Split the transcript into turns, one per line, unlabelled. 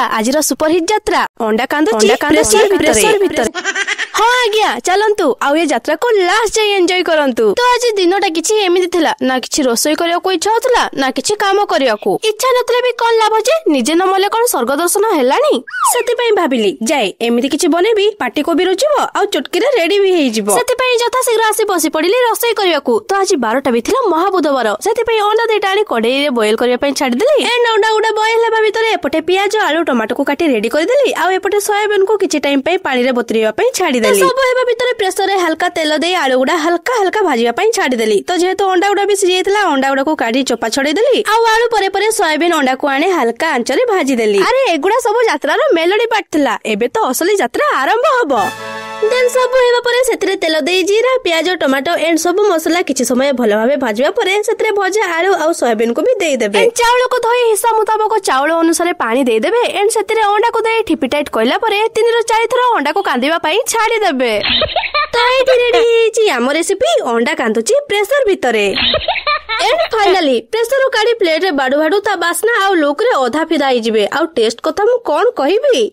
आजिर superhit यात्रा अंडा कांदुची pressure भितर। हाँ आज्ञा चलंतु आउ ये यात्रा को लास्ट जाए एंजॉय करंतु। तो आज दिनटा किछि एमिति थिला ना किछि रोसई करिया को इच्छा होतला ना किछि काम करिया को इच्छा नतले भी कोन लाभ जे निजे न मले कोन स्वर्ग दर्शन हेलानी सेति पई भाबिली जाय एमिति किछि बनेबी पार्टी को भी रुचिबो आ चुटकी रे रेडी भी हेइ जिवो। सेति पई जथा शीघ्र आसी बसी पडिली रोसई करिया को। तो आज 12टा भी थिला महाबुधवार सेति पई अंडा देटा आनी कढई रे बॉयल करिया पई छाडी देली। एंड अंडा गुडा बॉयल हेबा भितरे एपटे पियाज आलू टमाटो को काटी रेडी कर देली आ एपटे सोयाबीन को किछि टाइम पई पानी रे बतरिया पई छाडी देली। सब हेबा भितरे प्रेसर रे हल्का तेल दे आलू गुडा हल्का हल्का भाजिया पई छाडी देली। तो जेहेतु अंडा गुडा भी सिजेइतला अंडा गुडा को काटी चोपा छडे देली आ आलू परे परे सोयाबीन अंडा को आने हल्का आंच रे भाजी देली। अरे एगुडा सब यात्रा रो मेलोडी पार्ट थिला एबे तो असली यात्रा आरंभ हबो। देन सब हेबा परे सेतिरे तेल दे जीरा प्याज टमाटो एंड सब मसला किछि समय भलो भाबे भाजिबा परे सेतिरे भजा आलू आ सोयाबीन को भी दे देबे। एंड चावल को धोई हिसाब मुताबिक चावल अनुसार पानी दे देबे एंड सेतिरे अंडा को दे ठिपी टाइट कइला परे 3 ରୁ 4 थरा अंडा को कांदिबा पई छाडी देबे। तो एठी रेडी हेची हम रेसिपी अंडा कांदुची प्रेसर भितरे। एंड फाइनली प्रेसर काडी प्लेट रे बाडू बाडू ता बासना आ लुक रे ओधा फिदा आइ जिवे आ टेस्ट कथा मु कोन कहिबी।